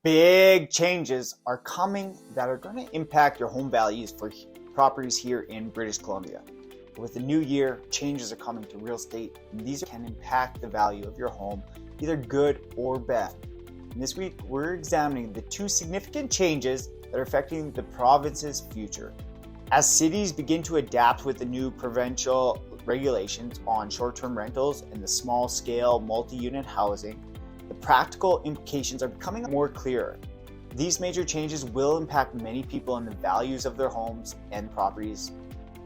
Big changes are coming that are going to impact your home values for properties here in British Columbia. With the new year, changes are coming to real estate, and these can impact the value of your home, either good or bad. And this week, we're examining the two significant changes that are affecting the province's future. As cities begin to adapt with the new provincial regulations on short-term rentals and the small-scale multi-unit housing, the practical implications are becoming more clear. These major changes will impact many people and the values of their homes and properties,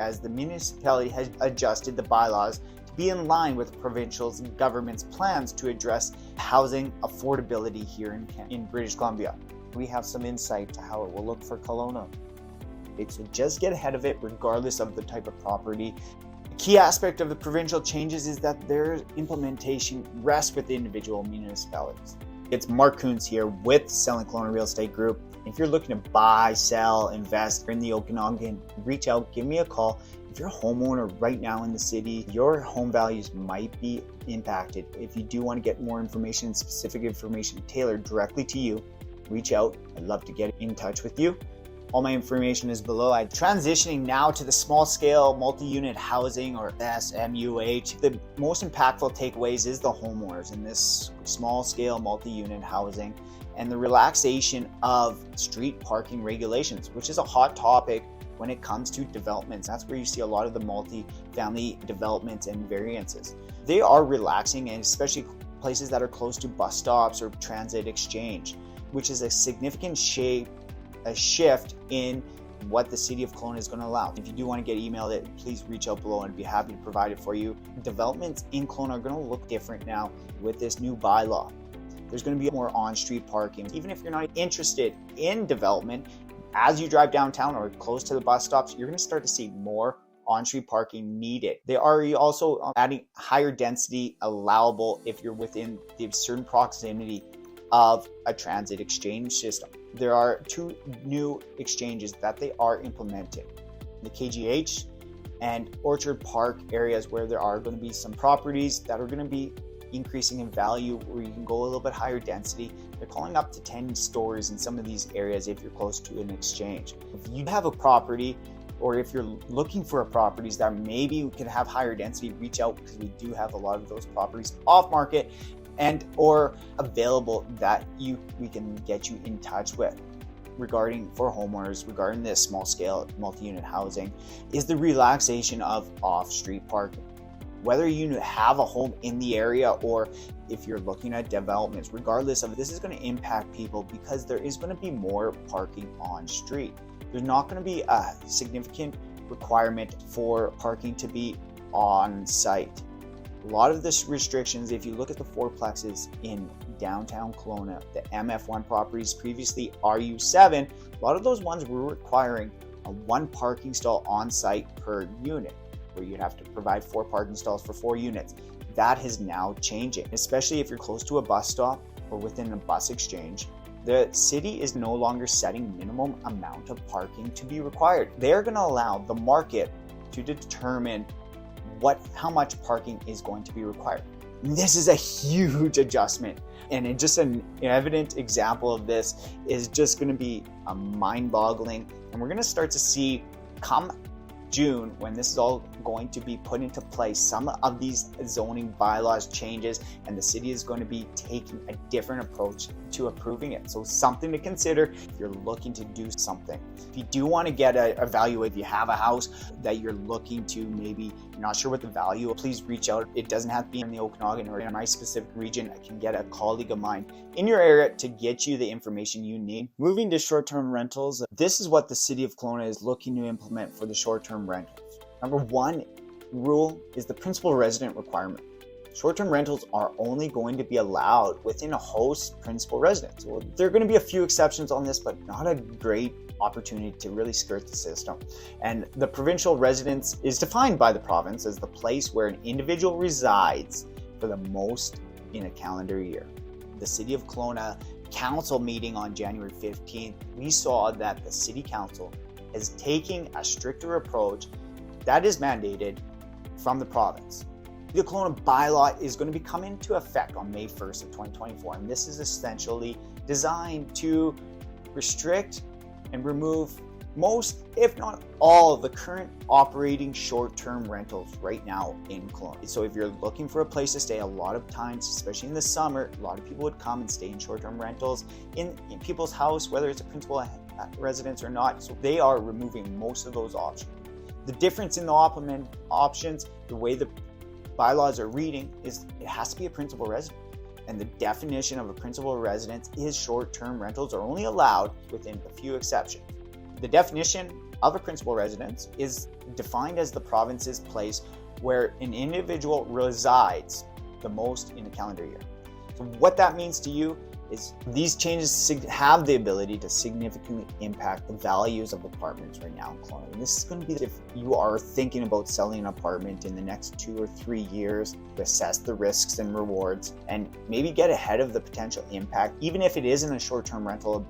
as the municipality has adjusted the bylaws to be in line with provincial government's plans to address housing affordability here in British Columbia. We have some insight to how it will look for Kelowna. So just get ahead of it regardless of the type of property. A key aspect of the provincial changes is that their implementation rests with the individual municipalities. It's Mark Coons here with Selling Kelowna Real Estate Group. If you're looking to buy, sell, invest in the Okanagan, reach out, give me a call. If you're a homeowner right now in the city, your home values might be impacted. If you do want to get more information, specific information tailored directly to you, reach out. I'd love to get in touch with you. All my information is below. I'm transitioning now to the small scale multi-unit housing, or SMUH. The most impactful takeaways is the homeowners in this small scale multi-unit housing and the relaxation of street parking regulations, which is a hot topic when it comes to developments. That's where you see a lot of the multi-family developments and variances. They are relaxing, and especially places that are close to bus stops or transit exchange, which is a significant shift in what the city of Kelowna is going to allow. If you do want to get emailed it, please reach out below and I'd be happy to provide it for you. Developments in Kelowna are going to look different now with this new bylaw. There's going to be more on-street parking. Even if you're not interested in development, as you drive downtown or close to the bus stops, you're going to start to see more on-street parking needed. They are also adding higher density allowable if you're within the certain proximity of a transit exchange system. There are two new exchanges that they are implementing: the KGH and Orchard Park areas, where there are going to be some properties that are going to be increasing in value, where you can go a little bit higher density. They're calling up to 10 stories in some of these areas if you're close to an exchange. If you have a property, or if you're looking for properties that maybe can have higher density, reach out, because we do have a lot of those properties off market and or available that we can get you in touch with. Regarding for homeowners, regarding this small scale multi-unit housing, is the relaxation of off-street parking. Whether you have a home in the area or if you're looking at developments, regardless of this is going to impact people, because there is going to be more parking on street. There's not going to be a significant requirement for parking to be on site. A lot of the restrictions, if you look at the fourplexes in downtown Kelowna, the MF1 properties, previously RU7, a lot of those ones were requiring a one parking stall on site per unit, where you'd have to provide 4 parking stalls for 4 units. That is now changing, especially if you're close to a bus stop or within a bus exchange. The city is no longer setting minimum amount of parking to be required. They're going to allow the market to determine how much parking is going to be required. This is a huge adjustment, and just an evident example of this is just going to be a mind-boggling, and we're going to start to see come June, when this is all going to be put into place, some of these zoning bylaws changes, and the city is going to be taking a different approach to approving it. So something to consider if you're looking to do something. If you do want to get a value, if you have a house that you're looking to, maybe you're not sure what the value, please reach out. It doesn't have to be in the Okanagan or in my specific region. I can get a colleague of mine in your area to get you the information you need. Moving to short-term rentals, this is what the city of Kelowna is looking to implement for the short-term rentals. Number one rule is the principal resident requirement. Short-term rentals are only going to be allowed within a host principal residence. Well, there are going to be a few exceptions on this, but not a great opportunity to really skirt the system. And the provincial residence is defined by the province as the place where an individual resides for the most in a calendar year. The City of Kelowna Council meeting on January 15th, we saw that the City Council is taking a stricter approach that is mandated from the province. The Kelowna bylaw is going to be coming into effect on May 1st of 2024, and this is essentially designed to restrict and remove most, if not all, of the current operating short-term rentals right now in Kelowna. So if you're looking for a place to stay, a lot of times, especially in the summer, a lot of people would come and stay in short-term rentals in people's house, whether it's a principal residence or not. So they are removing most of those options. The difference in the options, the way the bylaws are reading, is it has to be a principal residence. And the definition of a principal residence is short-term rentals are only allowed within a few exceptions. The definition of a principal residence is defined as the province's place where an individual resides the most in a calendar year. So what that means to you is these changes have the ability to significantly impact the values of apartments right now in Kelowna. And this is going to be if you are thinking about selling an apartment in the next 2 or 3 years, to assess the risks and rewards and maybe get ahead of the potential impact. Even if it isn't a short-term rental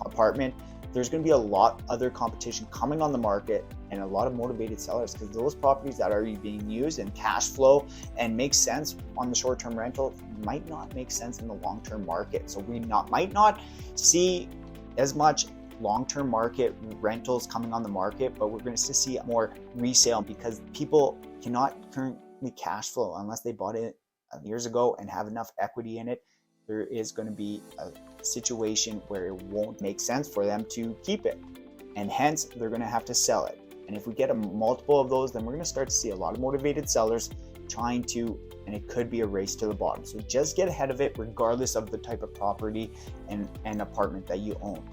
apartment, there's going to be a lot other competition coming on the market and a lot of motivated sellers, because those properties that are being used and cash flow and make sense on the short-term rental might not make sense in the long-term market. So we might not see as much long-term market rentals coming on the market, but we're going to see more resale because people cannot currently cash flow unless they bought it years ago and have enough equity in it. There is going to be a situation where it won't make sense for them to keep it, and hence they're going to have to sell it. And if we get a multiple of those, then we're going to start to see a lot of motivated sellers trying to, and it could be a race to the bottom. So just get ahead of it regardless of the type of property and apartment that you own.